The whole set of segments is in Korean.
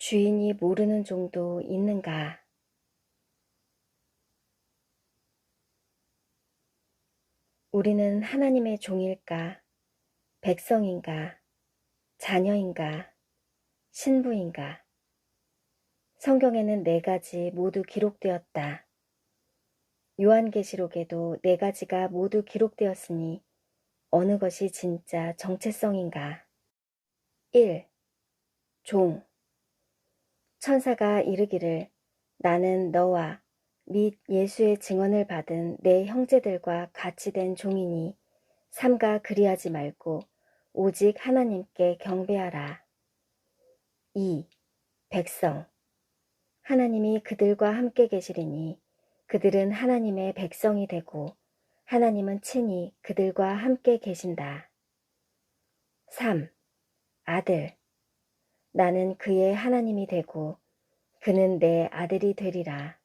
주인이 모르는 종도 있는가? 우리는 하나님의 종일까? 백성인가? 자녀인가? 신부인가? 성경에는 네 가지 모두 기록되었다. 요한계시록에도 네 가지가 모두 기록되었으니 어느 것이 진짜 정체성인가? 1. 종. 천사가 이르기를 나는 너와 및 예수의 증언을 받은 내 형제들과 같이 된 종이니 삼가 그리하지 말고 오직 하나님께 경배하라. 2. 백성. 하나님이 그들과 함께 계시리니 그들은 하나님의 백성이 되고 하나님은 친히 그들과 함께 계신다. 3. 아들. 나는 그의 하나님이 되고 그는 내 아들이 되리라.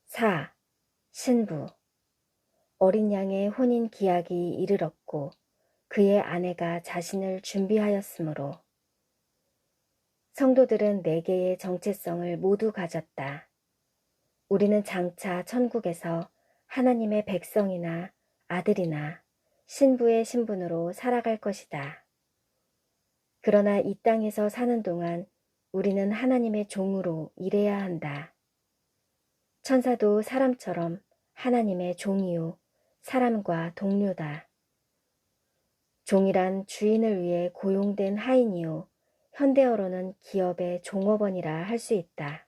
4. 신부. 어린 양의 혼인 기약이 이르렀고 그의 아내가 자신을 준비하였으므로. 성도들은 네 개의 정체성을 모두 가졌다. 우리는 장차 천국에서 하나님의 백성이나 아들이나 신부의 신분으로 살아갈 것이다. 그러나 이 땅에서 사는 동안 우리는 하나님의 종으로 일해야 한다. 천사도 사람처럼 하나님의 종이요 사람과 동료다. 종이란 주인을 위해 고용된 하인이요 현대어로는 기업의 종업원이라 할 수 있다.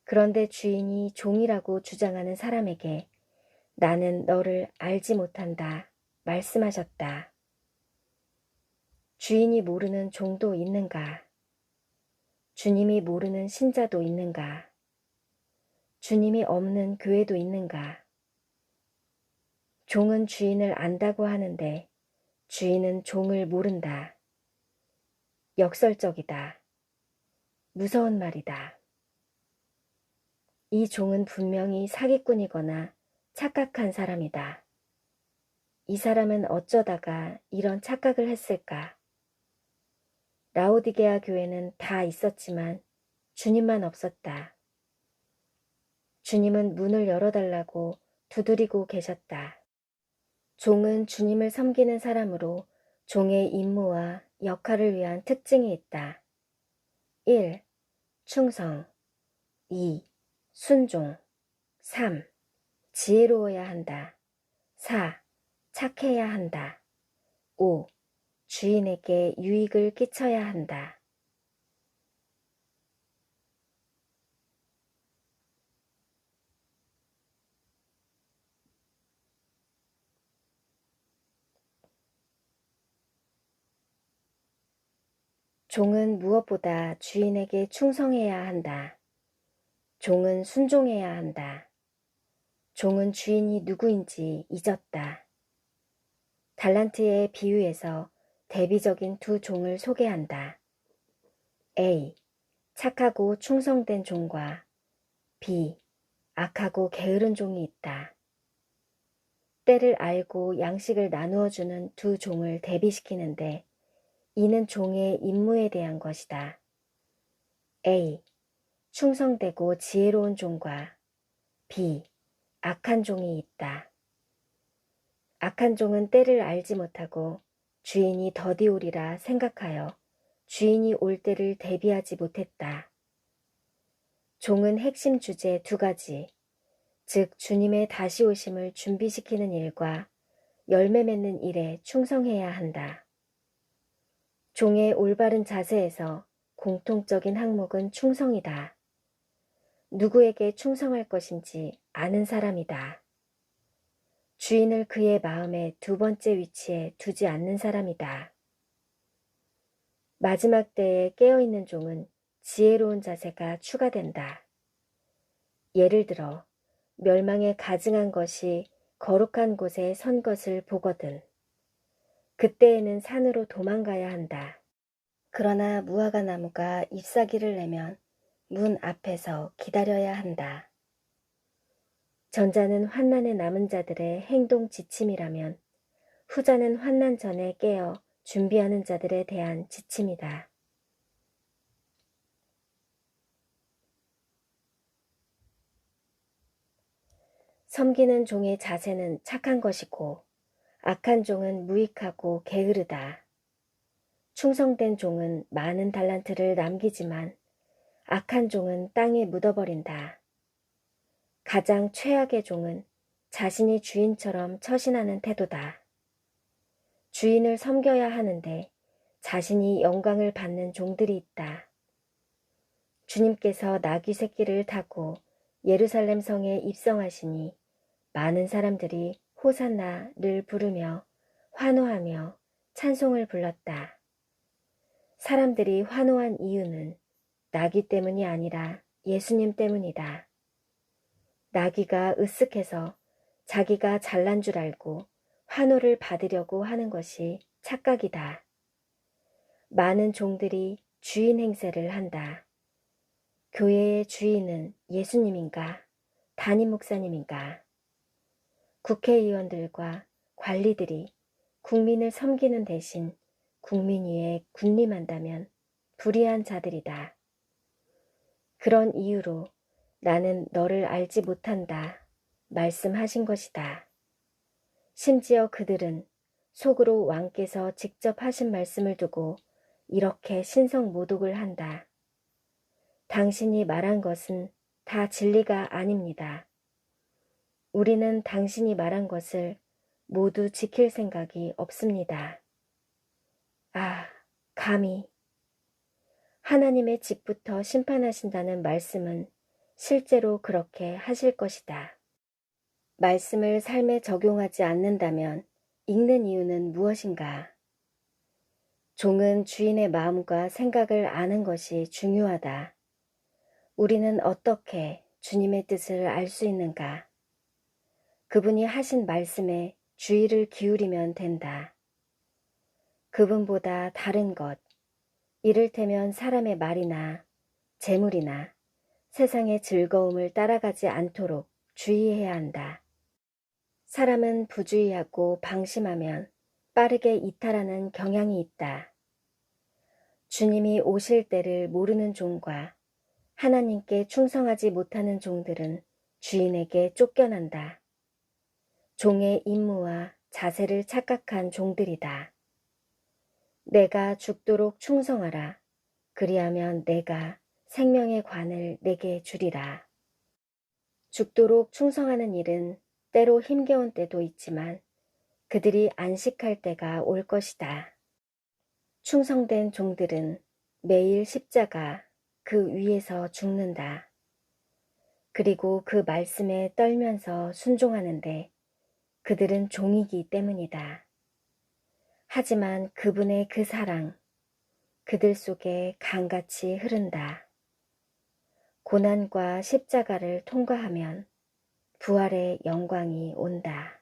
그런데 주인이 종이라고 주장하는 사람에게 나는 너를 알지 못한다 말씀하셨다. 주인이 모르는 종도 있는가? 주님이 모르는 신자도 있는가? 주님이 없는 교회도 있는가? 종은 주인을 안다고 하는데 주인은 종을 모른다. 역설적이다. 무서운 말이다. 이 종은 분명히 사기꾼이거나 착각한 사람이다. 이 사람은 어쩌다가 이런 착각을 했을까? 라오디게아 교회는 다 있었지만 주님만 없었다. 주님은 문을 열어달라고 두드리고 계셨다. 종은 주님을 섬기는 사람으로 종의 임무와 역할을 위한 특징이 있다. 1. 충성. 2. 순종. 3. 지혜로워야 한다. 4. 착해야 한다. 5. 주인에게 유익을 끼쳐야 한다. 종은 무엇보다 주인에게 충성해야 한다. 종은 순종해야 한다. 종은 주인이 누구인지 잊었다. 달란트의 비유에서 대비적인 두 종을 소개한다. A. 착하고 충성된 종과 B. 악하고 게으른 종이 있다. 때를 알고 양식을 나누어주는 두 종을 대비시키는데 이는 종의 임무에 대한 것이다. A. 충성되고 지혜로운 종과 B. 악한 종이 있다. 악한 종은 때를 알지 못하고 주인이 더디 오리라 생각하여 주인이 올 때를 대비하지 못했다. 종은 핵심 주제 두 가지, 즉 주님의 다시 오심을 준비시키는 일과 열매 맺는 일에 충성해야 한다. 종의 올바른 자세에서 공통적인 항목은 충성이다. 누구에게 충성할 것인지 아는 사람이다. 주인을 그의 마음의 두 번째 위치에 두지 않는 사람이다. 마지막 때에 깨어있는 종은 지혜로운 자세가 추가된다. 예를 들어 멸망에 가증한 것이 거룩한 곳에 선 것을 보거든. 그때에는 산으로 도망가야 한다. 그러나 무화과 나무가 잎사귀를 내면 문 앞에서 기다려야 한다. 전자는 환난에 남은 자들의 행동 지침이라면 후자는 환난 전에 깨어 준비하는 자들에 대한 지침이다. 섬기는 종의 자세는 착한 것이고 악한 종은 무익하고 게으르다. 충성된 종은 많은 달란트를 남기지만 악한 종은 땅에 묻어버린다. 가장 최악의 종은 자신이 주인처럼 처신하는 태도다. 주인을 섬겨야 하는데 자신이 영광을 받는 종들이 있다. 주님께서 나귀 새끼를 타고 예루살렘 성에 입성하시니 많은 사람들이 호산나를 부르며 환호하며 찬송을 불렀다. 사람들이 환호한 이유는 나귀 때문이 아니라 예수님 때문이다. 나귀가 으쓱해서 자기가 잘난 줄 알고 환호를 받으려고 하는 것이 착각이다. 많은 종들이 주인 행세를 한다. 교회의 주인은 예수님인가? 담임 목사님인가? 국회의원들과 관리들이 국민을 섬기는 대신 국민 위에 군림한다면 불의한 자들이다. 그런 이유로 나는 너를 알지 못한다 말씀하신 것이다. 심지어 그들은 속으로 왕께서 직접 하신 말씀을 두고 이렇게 신성모독을 한다. 당신이 말한 것은 다 진리가 아닙니다. 우리는 당신이 말한 것을 모두 지킬 생각이 없습니다. 아, 감히. 하나님의 집부터 심판하신다는 말씀은 실제로 그렇게 하실 것이다. 말씀을 삶에 적용하지 않는다면 읽는 이유는 무엇인가? 종은 주인의 마음과 생각을 아는 것이 중요하다. 우리는 어떻게 주님의 뜻을 알 수 있는가? 그분이 하신 말씀에 주의를 기울이면 된다. 그분보다 다른 것, 이를테면 사람의 말이나 재물이나 세상의 즐거움을 따라가지 않도록 주의해야 한다. 사람은 부주의하고 방심하면 빠르게 이탈하는 경향이 있다. 주님이 오실 때를 모르는 종과 하나님께 충성하지 못하는 종들은 주인에게 쫓겨난다. 종의 임무와 자세를 착각한 종들이다. 내가 죽도록 충성하라. 그리하면 내가 생명의 관을 내게 주리라. 죽도록 충성하는 일은 때로 힘겨운 때도 있지만 그들이 안식할 때가 올 것이다. 충성된 종들은 매일 십자가 그 위에서 죽는다. 그리고 그 말씀에 떨면서 순종하는데 그들은 종이기 때문이다. 하지만 그분의 그 사랑, 그들 속에 강같이 흐른다. 고난과 십자가를 통과하면 부활의 영광이 온다.